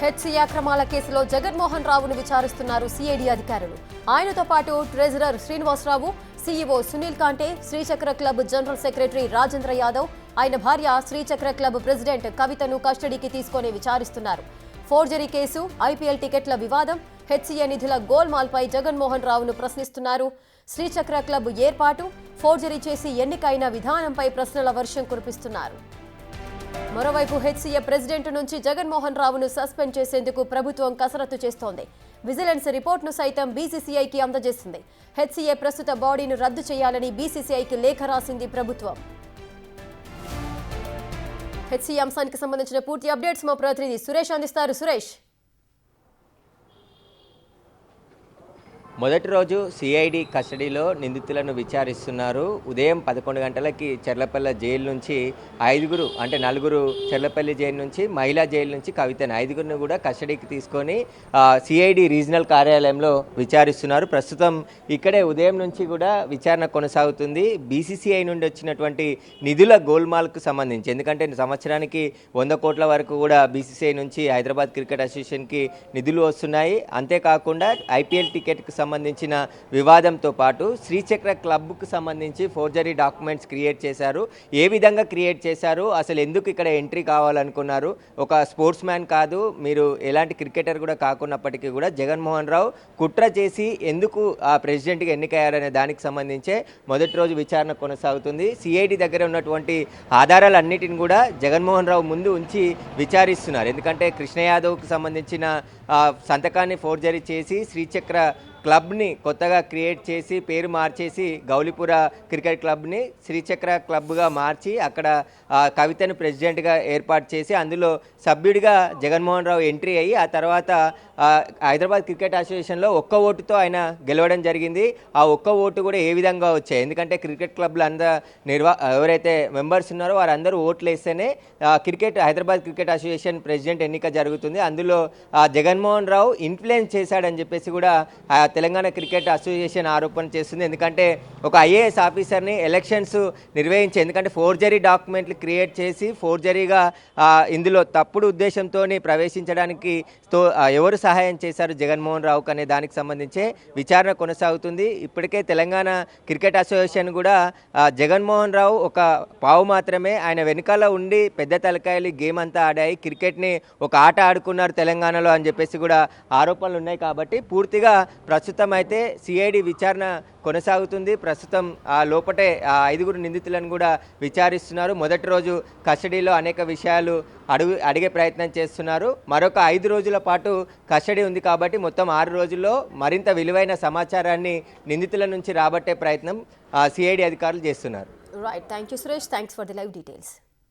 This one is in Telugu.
హెచ్సీ అక్రమాల కేసులో జగన్మోహన్ రావును విచారిస్తున్నారు సిఐడి అధికారులు. ఆయనతో పాటు treasurer Srinivasarao, CEO Sunil Kante, Srichakra club general secretary Rajendra Yadav, ఆయన భార్య శ్రీచక్ర క్లబ్ ప్రెసిడెంట్ కవితను కస్టడీకి తీసుకొని విచారిస్తున్నారు. ఫోర్జరీ కేసు, ఐపీఎల్ టికెట్ల వివాదం, హెచ్సీఏ నిధుల గోల్మాల్పై జగన్మోహన్ రావును ప్రశ్నిస్తున్నారు. శ్రీచక్ర క్లబ్ ఏర్పాటు, ఫోర్జరీ చేసి ఎన్నికైన విధానంపై ప్రశ్నల వర్షం కురిపిస్తున్నారు. మరోవైపు హెచ్సీఏ ప్రెసిడెంట్ నుంచి జగన్మోహన్ రావును సస్పెండ్ చేసేందుకు ప్రభుత్వం కసరత్తు చేస్తోంది. విజిలెన్స్ రిపోర్టును సైతం బీసీసీఐకి అందజేసింది. హెచ్సీఏ ప్రస్తుత బాడీని రద్దు చేయాలని బీసీసీఐకి లేఖ రాసింది ప్రభుత్వం. హెచ్సీఏ అంశానికి సంబంధించిన పూర్తి అప్డేట్స్ మా ప్రతినిధి సురేష్ అందిస్తారు. సురేష్, మొదటి రోజు సిఐడి కస్టడీలో నిందితులను విచారిస్తున్నారు. ఉదయం 11 గంటలకి చెర్లపల్లి జైలు నుంచి నలుగురు చెర్లపల్లి జైలు నుంచి, మహిళా జైలు నుంచి కవితను ఐదుగురిని కూడా కస్టడీకి తీసుకొని సిఐడి రీజనల్ కార్యాలయంలో విచారిస్తున్నారు. ప్రస్తుతం ఇక్కడే ఉదయం నుంచి కూడా విచారణ కొనసాగుతుంది. బీసీసీఐ నుండి వచ్చినటువంటి నిధుల గోల్మాల్కు సంబంధించి, ఎందుకంటే సంవత్సరానికి 100 కోట్ల వరకు కూడా బీసీసీఐ నుంచి హైదరాబాద్ క్రికెట్ అసోసియేషన్కి నిధులు వస్తున్నాయి. అంతేకాకుండా ఐపీఎల్ టికెట్కి సంబంధించిన వివాదంతో పాటు శ్రీచక్ర క్లబ్కు సంబంధించి ఫోర్జరీ డాక్యుమెంట్స్ క్రియేట్ చేశారు. ఏ విధంగా క్రియేట్ చేశారు, అసలు ఎందుకు ఇక్కడ ఎంట్రీ కావాలనుకున్నారు, ఒక స్పోర్ట్స్ మ్యాన్ కాదు, మీరు ఎలాంటి క్రికెటర్ కూడా కాకున్నప్పటికీ కూడా జగన్మోహన్ రావు కుట్ర చేసి ఎందుకు ఆ ప్రెసిడెంట్గా ఎన్నికయ్యారనే దానికి సంబంధించే మొదటి రోజు విచారణ కొనసాగుతుంది. సిఐడి దగ్గర ఉన్నటువంటి ఆధారాలన్నిటిని కూడా జగన్మోహన్ రావు ముందు ఉంచి విచారిస్తున్నారు. ఎందుకంటే కృష్ణ యాదవ్కి సంబంధించిన సంతకాన్ని ఫోర్జరీ చేసి శ్రీచక్ర క్లబ్ని కొత్తగా క్రియేట్ చేసి పేరు మార్చేసి గౌలిపుర క్రికెట్ క్లబ్ని శ్రీచక్ర క్లబ్గా మార్చి అక్కడ కవితను ప్రెసిడెంట్గా ఏర్పాటు చేసి అందులో సభ్యుడిగా జగన్మోహన్ రావు ఎంట్రీ అయ్యి ఆ తర్వాత హైదరాబాద్ క్రికెట్ అసోసియేషన్లో ఒక్క ఓటుతో ఆయన గెలవడం జరిగింది. ఆ ఒక్క ఓటు కూడా ఏ విధంగా వచ్చాయి, ఎందుకంటే క్రికెట్ క్లబ్లు ఎవరైతే మెంబర్స్ ఉన్నారో వారందరూ ఓట్లు వేస్తేనే హైదరాబాద్ క్రికెట్ అసోసియేషన్ ప్రెసిడెంట్ ఎన్నిక జరుగుతుంది. అందులో జగన్మోహన్ రావు ఇన్ఫ్లుయెన్స్ చేశాడని చెప్పేసి కూడా తెలంగాణ క్రికెట్ అసోసియేషన్ ఆరోపణ చేస్తుంది. ఎందుకంటే ఒక ఐఏఎస్ ఆఫీసర్ని ఎలక్షన్స్ నిర్వహించి, ఎందుకంటే ఫోర్జరీ డాక్యుమెంట్లు క్రియేట్ చేసి ఫోర్జరీగా ఇందులో తప్పుడు ఉద్దేశంతో ప్రవేశించడానికి ఎవరు సహాయం చేశారు జగన్మోహన్ రావుకు అనే దానికి సంబంధించే విచారణ కొనసాగుతుంది. ఇప్పటికే తెలంగాణ క్రికెట్ అసోసియేషన్ కూడా జగన్మోహన్ రావు ఒక పావు మాత్రమే, ఆయన వెనుకాల ఉండి పెద్ద తలకాయలు గేమ్ అంతా ఆడాయి, క్రికెట్ని ఒక ఆట ఆడుకున్నారు తెలంగాణలో అని చెప్పేసి కూడా ఆరోపణలు ఉన్నాయి. కాబట్టి పూర్తిగా ప్రస్తుతం అయితే సిఐడి విచారణ కొనసాగుతుంది. ప్రస్తుతం లోపటే ఐదుగురు నిందితులను కూడా విచారిస్తున్నారు. మొదటి రోజు కస్టడీలో అనేక విషయాలు అడిగే ప్రయత్నం చేస్తున్నారు. మరొక 5 రోజుల పాటు కస్టడీ ఉంది కాబట్టి మొత్తం 6 రోజుల్లో మరింత విలువైన సమాచారాన్ని నిందితుల నుంచి రాబట్టే ప్రయత్నం సిఐడి అధికారులు చేస్తున్నారు. Right, thank you Suresh, thanks for the live details.